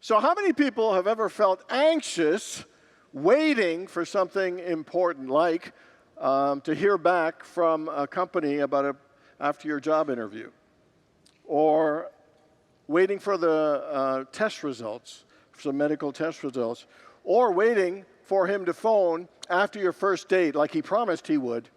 So how many people have ever felt anxious waiting for something important, like to hear back from a company after your job interview, or waiting for the test results, some medical test results, or waiting for him to phone after your first date like he promised he would?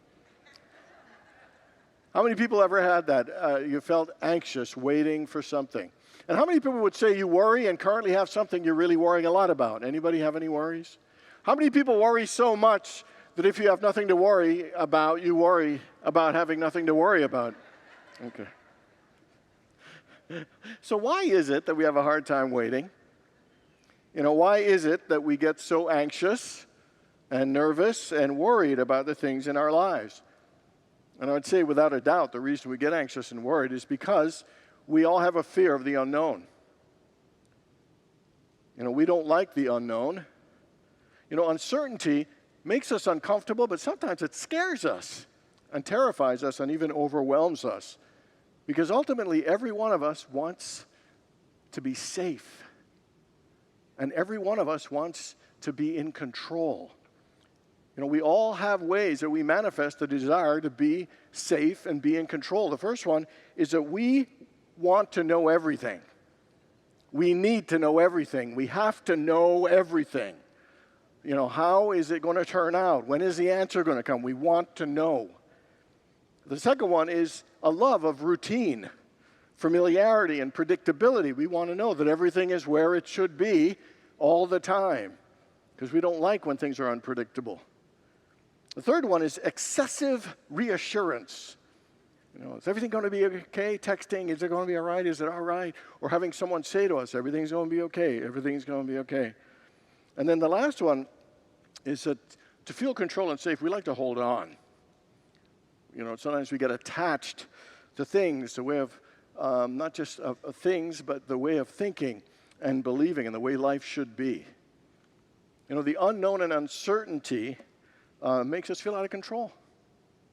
How many people ever had that? You felt anxious waiting for something. And how many people would say you worry and currently have something you're really worrying a lot about? Anybody have any worries? How many people worry so much that if you have nothing to worry about, you worry about having nothing to worry about? Okay. So why is it that we have a hard time waiting? Why is it that we get so anxious and nervous and worried about the things in our lives? And I would say without a doubt the reason we get anxious and worried is because we all have a fear of the unknown. We don't like the unknown. Uncertainty makes us uncomfortable, but sometimes it scares us and terrifies us and even overwhelms us. Because ultimately, every one of us wants to be safe. And every one of us wants to be in control. We all have ways that we manifest the desire to be safe and be in control. The first one is that we want to know everything. We need to know everything. We have to know everything. How is it going to turn out? When is the answer going to come? We want to know. The second one is a love of routine, familiarity, and predictability. We want to know that everything is where it should be all the time, because we don't like when things are unpredictable. The third one is excessive reassurance. Is everything going to be okay? Texting, is it going to be all right? Is it all right? Or having someone say to us, everything's going to be okay, everything's going to be okay. And then the last one is that to feel control and safe, we like to hold on. Sometimes we get attached to things, the way of, not just of things, but the way of thinking and believing and the way life should be. The unknown and uncertainty makes us feel out of control,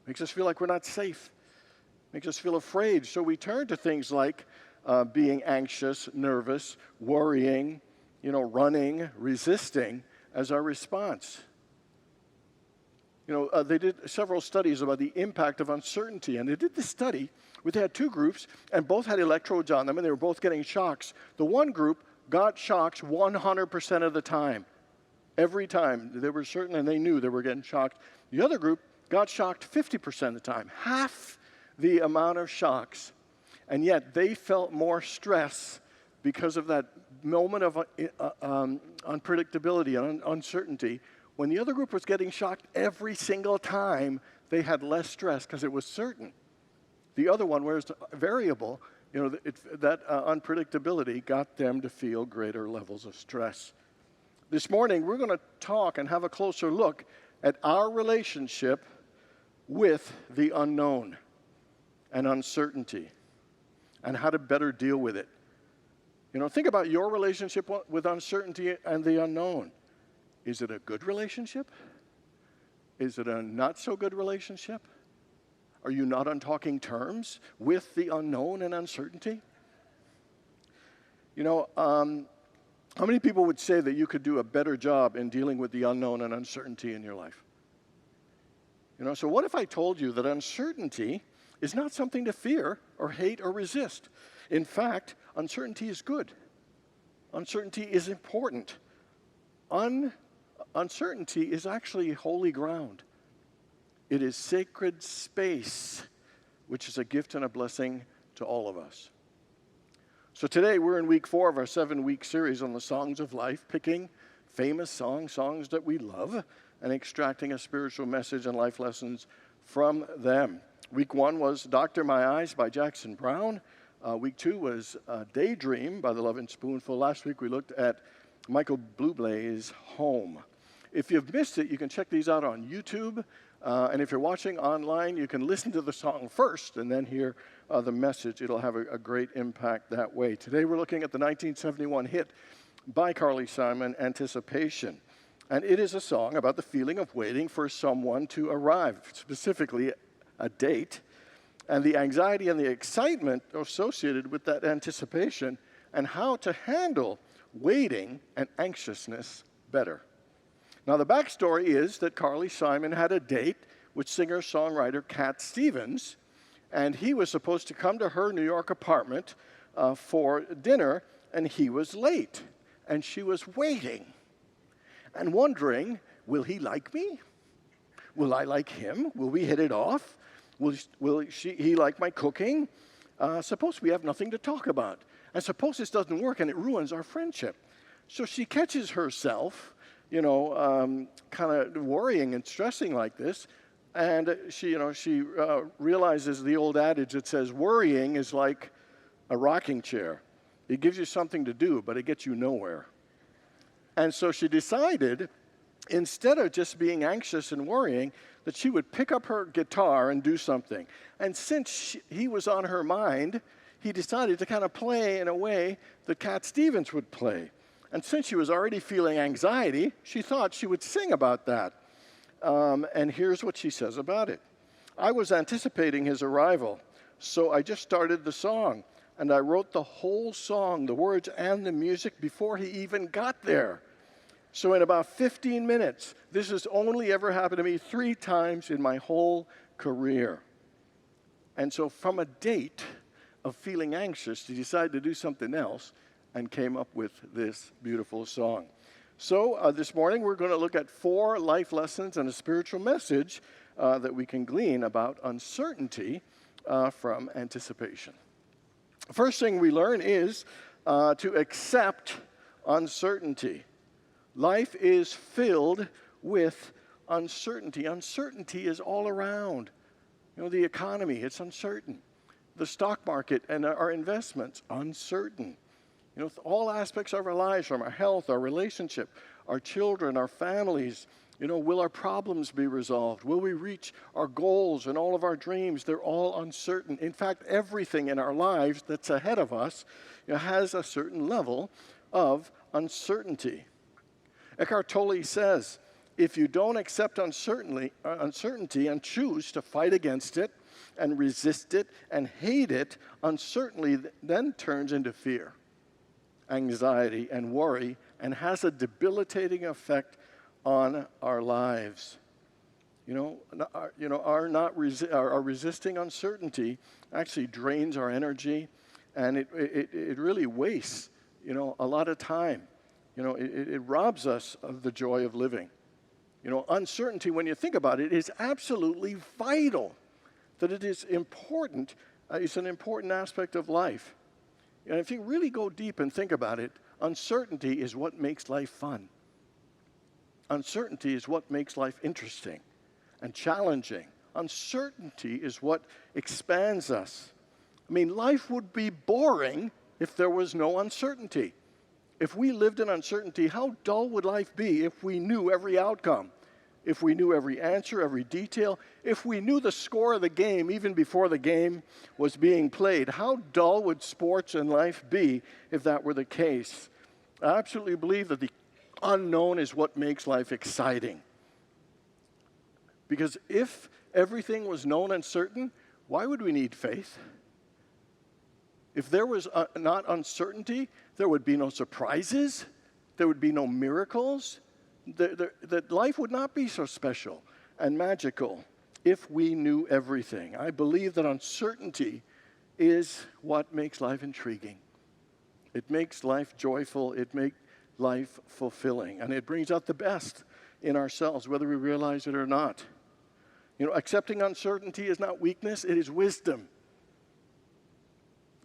makes us feel like we're not safe, makes us feel afraid. So we turn to things like being anxious, nervous, worrying, running, resisting as our response. They did several studies about the impact of uncertainty, and they did this study where they had two groups, and both had electrodes on them, and they were both getting shocks. The one group got shocks 100% of the time. Every time. They were certain, and they knew they were getting shocked. The other group got shocked 50% of the time, half the amount of shocks, and yet they felt more stress because of that moment of unpredictability and uncertainty. When the other group was getting shocked every single time, they had less stress because it was certain. The other one, where it's variable, that unpredictability got them to feel greater levels of stress. This morning, we're going to talk and have a closer look at our relationship with the unknown and uncertainty and how to better deal with it. Think about your relationship with uncertainty and the unknown. Is it a good relationship? Is it a not so good relationship? Are you not on talking terms with the unknown and uncertainty? How many people would say that you could do a better job in dealing with the unknown and uncertainty in your life? So what if I told you that uncertainty is not something to fear or hate or resist? In fact, uncertainty is good. Uncertainty is important. Uncertainty is actually holy ground. It is sacred space, which is a gift and a blessing to all of us. So today we're in week 4 of our 7-week series on the songs of life, picking famous songs that we love, and extracting a spiritual message and life lessons from them. Week 1 was Doctor My Eyes by Jackson Browne. Week 2 was Daydream by the Lovin' Spoonful. Last week we looked at Michael Bublé's Home. If you've missed it, you can check these out on YouTube. And if you're watching online, you can listen to the song first and then hear the message. It'll have a great impact that way. Today we're looking at the 1971 hit by Carly Simon, Anticipation. And it is a song about the feeling of waiting for someone to arrive, specifically a date, and the anxiety and the excitement associated with that anticipation and how to handle waiting and anxiousness better. Now, the backstory is that Carly Simon had a date with singer-songwriter Cat Stevens, and he was supposed to come to her New York apartment for dinner, and he was late, and she was waiting and wondering, will he like me? Will I like him? Will we hit it off? Will he like my cooking? Suppose we have nothing to talk about, and suppose this doesn't work and it ruins our friendship. So she catches herself, kind of worrying and stressing like this, and she realizes the old adage that says worrying is like a rocking chair. It gives you something to do, but it gets you nowhere. And so she decided, instead of just being anxious and worrying, that she would pick up her guitar and do something. And since he was on her mind, he decided to kind of play in a way that Cat Stevens would play. And since she was already feeling anxiety, she thought she would sing about that. And here's what she says about it. I was anticipating his arrival, so I just started the song. And I wrote the whole song, the words and the music, before he even got there. So in about 15 minutes, this has only ever happened to me 3 times in my whole career. And so from a date of feeling anxious, she decided to do something else and came up with this beautiful song. So this morning, we're going to look at 4 life lessons and a spiritual message that we can glean about uncertainty from anticipation. First thing we learn is to accept uncertainty. Life is filled with uncertainty. Uncertainty is all around. The economy, it's uncertain. The stock market and our investments, uncertain. All aspects of our lives, from our health, our relationship, our children, our families, will our problems be resolved? Will we reach our goals and all of our dreams? They're all uncertain. In fact, everything in our lives that's ahead of us has a certain level of uncertainty. Eckhart Tolle says, if you don't accept uncertainty and choose to fight against it and resist it and hate it, uncertainty then turns into fear, anxiety, and worry, and has a debilitating effect on our lives. Our resisting uncertainty actually drains our energy, and it really wastes, a lot of time. It robs us of the joy of living. Uncertainty, when you think about it, is absolutely vital. That it is important. It's an important aspect of life. And if you really go deep and think about it, uncertainty is what makes life fun. Uncertainty is what makes life interesting and challenging. Uncertainty is what expands us. Life would be boring if there was no uncertainty. If we lived in uncertainty, how dull would life be if we knew every outcome? If we knew every answer, every detail? If we knew the score of the game even before the game was being played? How dull would sports and life be if that were the case? I absolutely believe that the unknown is what makes life exciting. Because if everything was known and certain, why would we need faith? If there was not uncertainty, there would be no surprises, there would be no miracles, that life would not be so special and magical if we knew everything. I believe that uncertainty is what makes life intriguing. It makes life joyful, it makes life fulfilling, and it brings out the best in ourselves, whether we realize it or not. Accepting uncertainty is not weakness, it is wisdom.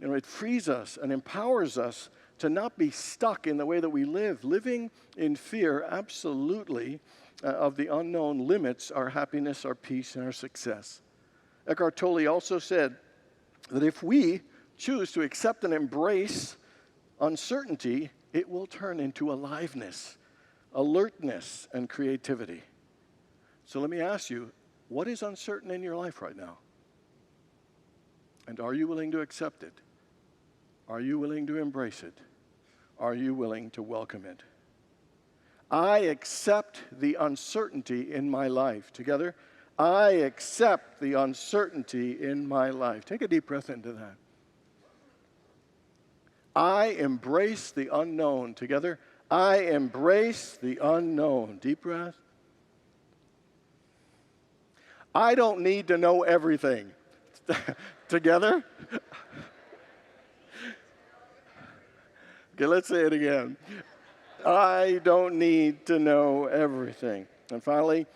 It frees us and empowers us to not be stuck in the way that we live. Living in fear absolutely of the unknown limits our happiness, our peace, and our success. Eckhart Tolle also said that if we choose to accept and embrace uncertainty, it will turn into aliveness, alertness, and creativity. So let me ask you, what is uncertain in your life right now? And are you willing to accept it? Are you willing to embrace it? Are you willing to welcome it? I accept the uncertainty in my life. Together, I accept the uncertainty in my life. Take a deep breath into that. I embrace the unknown. Together, I embrace the unknown. Deep breath. I don't need to know everything. Together. Okay, let's say it again. I don't need to know everything. And finally,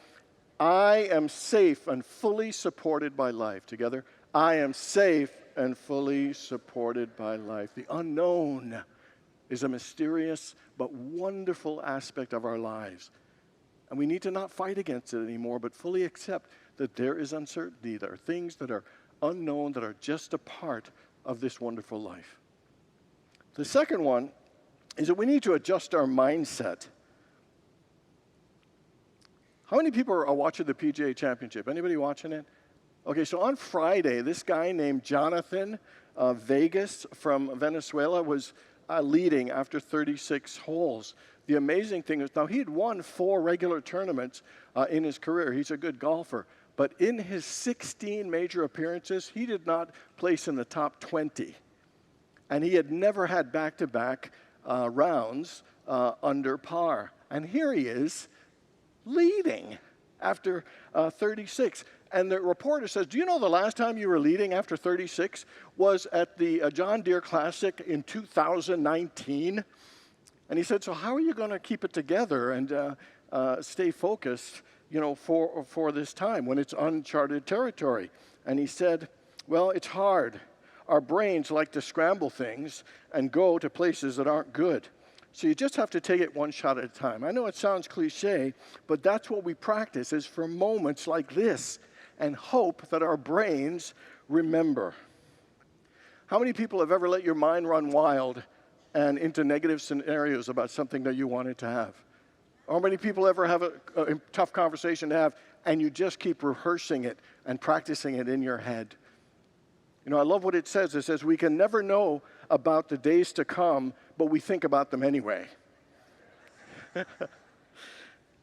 I am safe and fully supported by life. Together, I am safe and fully supported by life. The unknown is a mysterious but wonderful aspect of our lives. And we need to not fight against it anymore, but fully accept that there is uncertainty. There are things that are unknown that are just a part of this wonderful life. The second one is that we need to adjust our mindset. How many people are watching the PGA Championship? Anybody watching it? Okay, so on Friday, this guy named Jonathan Vegas from Venezuela was leading after 36 holes. The amazing thing is, now he had won 4 regular tournaments in his career. He's a good golfer. But in his 16 major appearances, he did not place in the top 20. And he had never had back-to-back rounds under par. And here he is, leading after 36. And the reporter says, do you know the last time you were leading after 36 was at the John Deere Classic in 2019? And he said, so how are you going to keep it together and stay focused, for this time when it's uncharted territory? And he said, well, it's hard. Our brains like to scramble things and go to places that aren't good. So you just have to take it one shot at a time. I know it sounds cliche, but that's what we practice, is for moments like this and hope that our brains remember. How many people have ever let your mind run wild and into negative scenarios about something that you wanted to have? How many people ever have a tough conversation to have and you just keep rehearsing it and practicing it in your head? I love what it says. It says we can never know about the days to come, but we think about them anyway.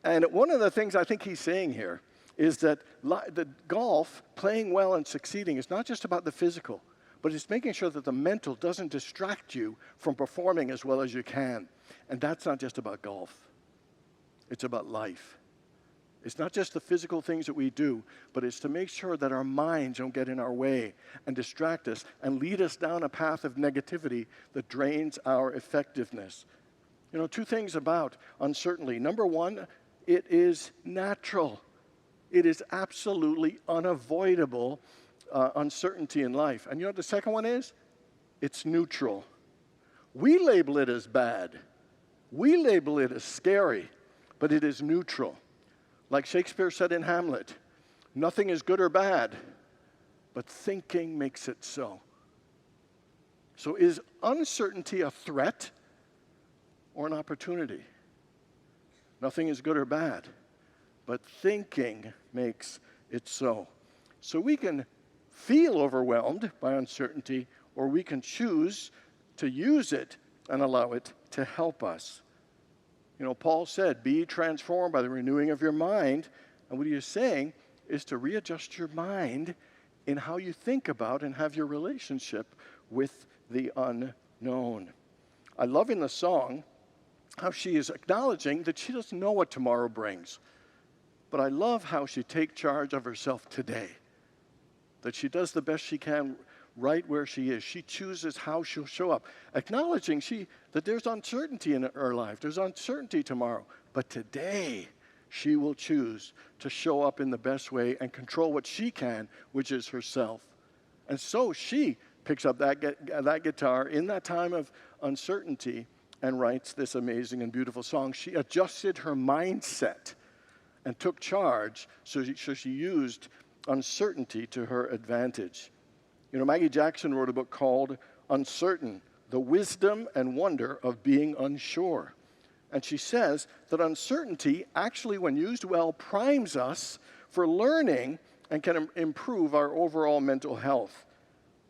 And one of the things I think he's saying here is that the golf, playing well and succeeding, is not just about the physical, but it's making sure that the mental doesn't distract you from performing as well as you can. And that's not just about golf. It's about life. It's not just the physical things that we do, but it's to make sure that our minds don't get in our way and distract us and lead us down a path of negativity that drains our effectiveness. 2 things about uncertainty. Number one, it is natural. It is absolutely unavoidable uncertainty in life. And you know what the second one is? It's neutral. We label it as bad. We label it as scary, but it is neutral. Like Shakespeare said in Hamlet, nothing is good or bad, but thinking makes it so. So is uncertainty a threat or an opportunity? Nothing is good or bad, but thinking makes it so. So we can feel overwhelmed by uncertainty, or we can choose to use it and allow it to help us. Paul said, be transformed by the renewing of your mind. And what he is saying is to readjust your mind in how you think about and have your relationship with the unknown. I love in the song how she is acknowledging that she doesn't know what tomorrow brings. But I love how she takes charge of herself today, that she does the best she can right where she is. She chooses how she'll show up, acknowledging that there's uncertainty in her life. There's uncertainty tomorrow. But today, she will choose to show up in the best way and control what she can, which is herself. And so she picks up that guitar in that time of uncertainty and writes this amazing and beautiful song. She adjusted her mindset and took charge, so she used uncertainty to her advantage. Maggie Jackson wrote a book called Uncertain, The Wisdom and Wonder of Being Unsure. And she says that uncertainty actually, when used well, primes us for learning and can improve our overall mental health.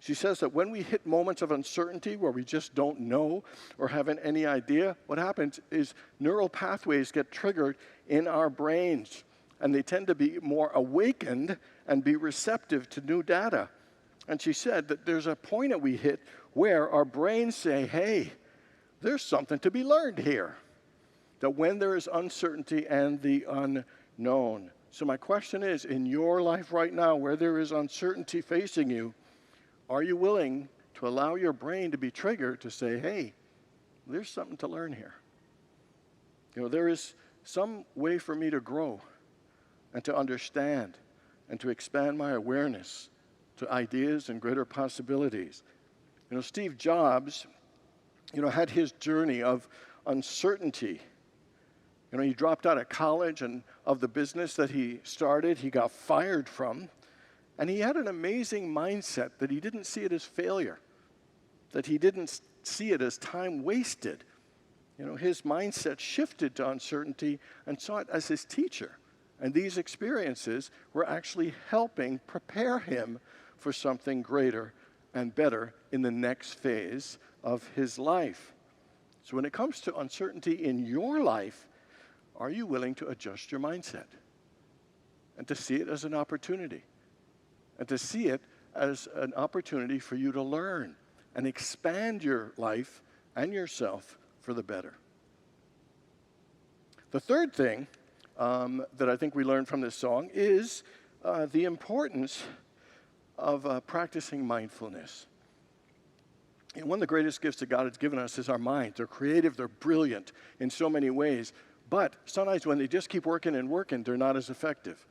She says that when we hit moments of uncertainty where we just don't know or haven't any idea, what happens is neural pathways get triggered in our brains, and they tend to be more awakened and be receptive to new data. And she said that there's a point that we hit where our brains say, hey, there's something to be learned here. That when there is uncertainty and the unknown. So my question is, in your life right now, where there is uncertainty facing you, are you willing to allow your brain to be triggered to say, hey, there's something to learn here. There is some way for me to grow and to understand and to expand my awareness to ideas and greater possibilities. Steve Jobs, had his journey of uncertainty. He dropped out of college and of the business that he started, he got fired from. And he had an amazing mindset that he didn't see it as failure, that he didn't see it as time wasted. His mindset shifted to uncertainty and saw it as his teacher. And these experiences were actually helping prepare him for something greater and better in the next phase of his life. So when it comes to uncertainty in your life, are you willing to adjust your mindset and to see it as an opportunity and to see it as an opportunity for you to learn and expand your life and yourself for the better? The third thing that I think we learned from this song is the importance of practicing mindfulness. One of the greatest gifts that God has given us is our minds. They're creative, they're brilliant in so many ways, but sometimes when they just keep working and working, they're not as effective.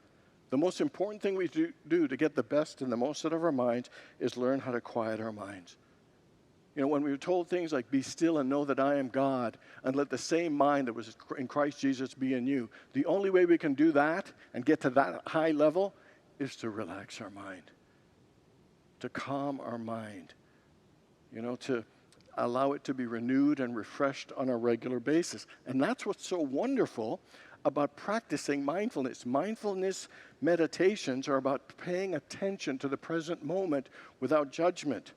The most important thing we do to get the best and the most out of our minds is learn how to quiet our minds. When we were told things like, be still and know that I am God, and let the same mind that was in Christ Jesus be in you, the only way we can do that and get to that high level is to relax our mind, to calm our mind, to allow it to be renewed and refreshed on a regular basis. And that's what's so wonderful about practicing mindfulness. Mindfulness meditations are about paying attention to the present moment without judgment.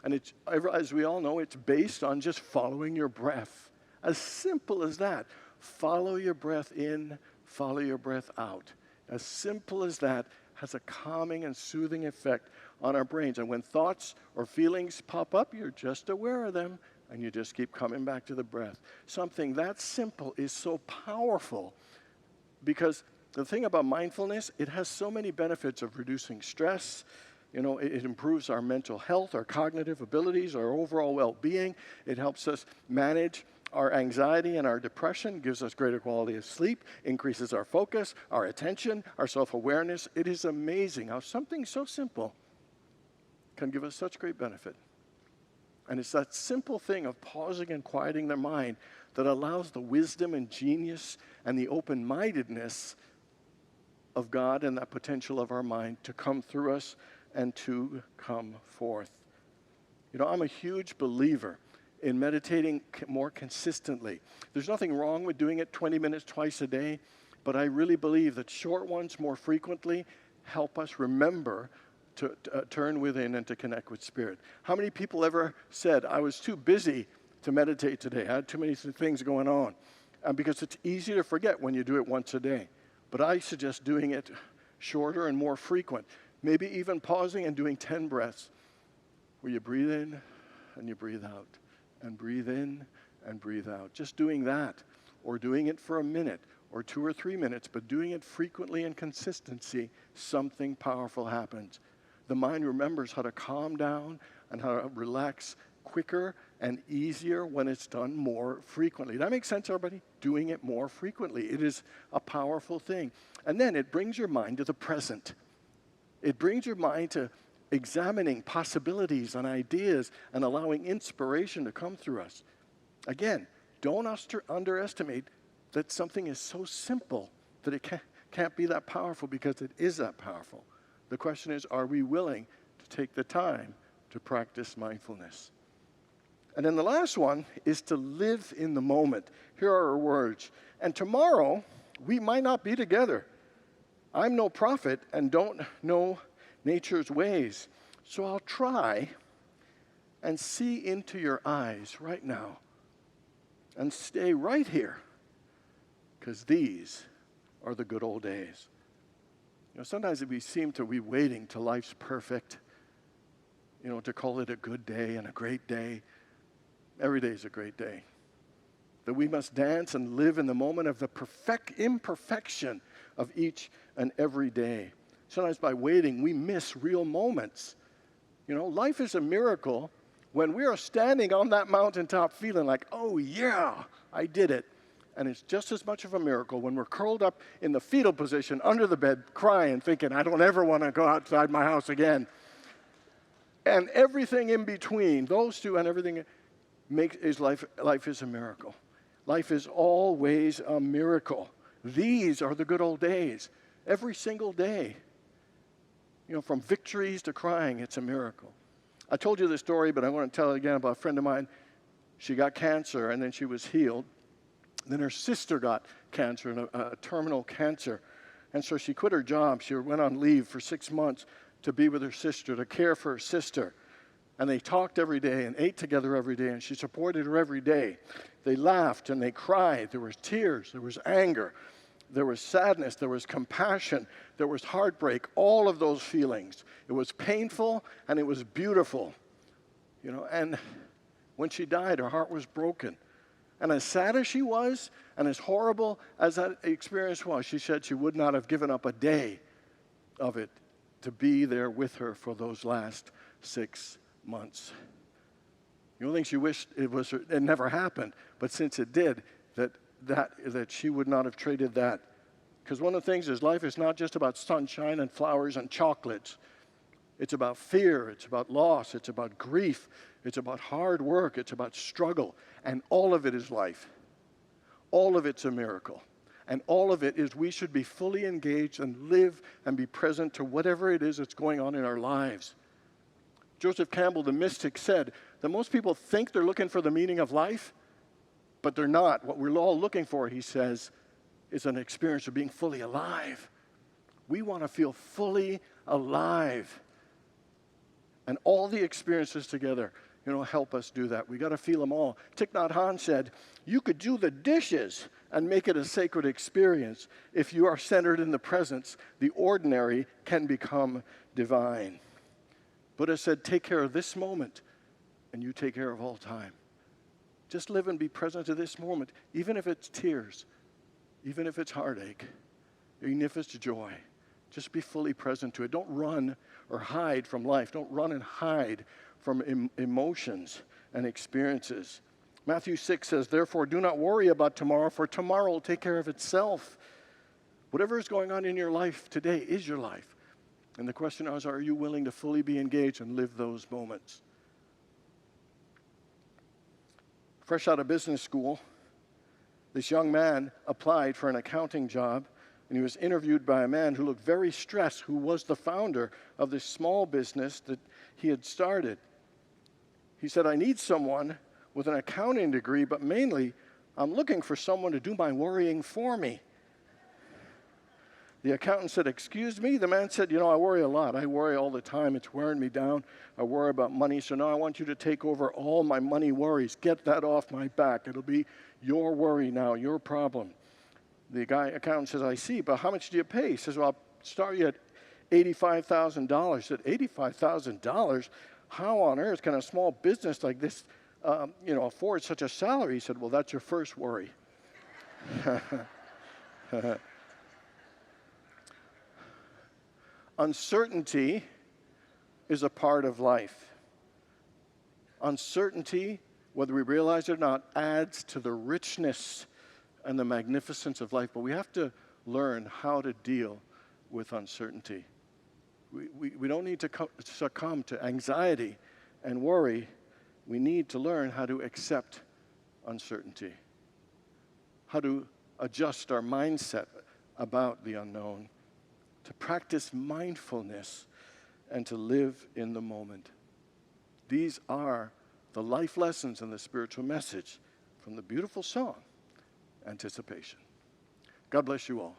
And it's, as we all know, it's based on just following your breath. As simple as that. Follow your breath in, follow your breath out. As simple as that has a calming and soothing effect on our brains. And when thoughts or feelings pop up, you're just aware of them, and you just keep coming back to the breath. Something that simple is so powerful, because the thing about mindfulness, it has so many benefits of reducing stress. It improves our mental health, our cognitive abilities, our overall well-being. It helps us manage our anxiety and our depression, gives us greater quality of sleep, increases our focus, our attention, our self-awareness. It is amazing how something so simple can give us such great benefit. And it's that simple thing of pausing and quieting the mind that allows the wisdom and genius and the open-mindedness of God and that potential of our mind to come through us and to come forth. I'm a huge believer in meditating more consistently. There's nothing wrong with doing it 20 minutes twice a day, but I really believe that short ones more frequently help us remember to turn within and to connect with Spirit. How many people ever said, I was too busy to meditate today, I had too many things going on? Because it's easy to forget when you do it once a day. But I suggest doing it shorter and more frequent. Maybe even pausing and doing 10 breaths where you breathe in and you breathe out, and breathe in and breathe out. Just doing that, or doing it for a minute or 2 or 3 minutes, but doing it frequently and consistency, something powerful happens. The mind remembers how to calm down and how to relax quicker and easier when it's done more frequently. That makes sense, everybody? Doing it more frequently. It is a powerful thing. And then it brings your mind to the present. It brings your mind to examining possibilities and ideas and allowing inspiration to come through us. Again, don't underestimate that something is so simple that it can't be that powerful, because it is that powerful. The question is, are we willing to take the time to practice mindfulness? And then the last one is to live in the moment. Here are our words. And tomorrow, we might not be together. I'm no prophet and don't know nature's ways. So I'll try and see into your eyes right now and stay right here, because these are the good old days. Sometimes we seem to be waiting till life's perfect, to call it a good day and a great day. Every day is a great day. That we must dance and live in the moment of the imperfection of each and every day. Sometimes by waiting, we miss real moments. Life is a miracle when we are standing on that mountaintop feeling like, oh yeah, I did it. And it's just as much of a miracle when we're curled up in the fetal position under the bed, crying, thinking, I don't ever want to go outside my house again. And everything in between, those two and everything, life is a miracle. Life is always a miracle. These are the good old days. Every single day. From victories to crying, it's a miracle. I told you this story, but I want to tell it again about a friend of mine. She got cancer, and then she was healed. Then her sister got cancer, a terminal cancer. And so she quit her job. She went on leave for 6 months to be with her sister, to care for her sister. And they talked every day and ate together every day, and she supported her every day. They laughed and they cried. There was tears, there was anger, there was sadness, there was compassion, there was heartbreak, all of those feelings. It was painful and it was beautiful. And when she died, her heart was broken. And as sad as she was, and as horrible as that experience was, she said she would not have given up a day of it to be there with her for those last 6 months. The only thing she wished it never happened, but since it did, that she would not have traded that. Because one of the things is life is not just about sunshine and flowers and chocolates. It's about fear, it's about loss, it's about grief, it's about hard work, it's about struggle, and all of it is life. All of it's a miracle. And all of it is we should be fully engaged and live and be present to whatever it is that's going on in our lives. Joseph Campbell, the mystic, said that most people think they're looking for the meaning of life, but they're not. What we're all looking for, he says, is an experience of being fully alive. We want to feel fully alive. And all the experiences together, help us do that. We got to feel them all. Thich Nhat Hanh said, you could do the dishes and make it a sacred experience. If you are centered in the presence, the ordinary can become divine. Buddha said, take care of this moment, and you take care of all time. Just live and be present to this moment, even if it's tears, even if it's heartache, even if it's joy. Just be fully present to it. Don't run or hide from life. Don't run and hide from emotions and experiences. Matthew 6 says, therefore, do not worry about tomorrow, for tomorrow will take care of itself. Whatever is going on in your life today is your life. And the question is, are you willing to fully be engaged and live those moments? Fresh out of business school, this young man applied for an accounting job, and he was interviewed by a man who looked very stressed, who was the founder of this small business that he had started. He said, I need someone with an accounting degree, but mainly I'm looking for someone to do my worrying for me. The accountant said, excuse me? The man said, I worry a lot. I worry all the time. It's wearing me down. I worry about money, so now I want you to take over all my money worries. Get that off my back. It'll be your worry now, your problem. The accountant says, I see, but how much do you pay? He says, well, I'll start you at $85,000. I said, $85,000? How on earth can a small business like this, afford such a salary? He said, well, that's your first worry. Uncertainty is a part of life. Uncertainty, whether we realize it or not, adds to the richness and the magnificence of life. But we have to learn how to deal with uncertainty. We don't need to succumb to anxiety and worry. We need to learn how to accept uncertainty, how to adjust our mindset about the unknown, to practice mindfulness, and to live in the moment. These are the life lessons and the spiritual message from the beautiful song, Anticipation. God bless you all.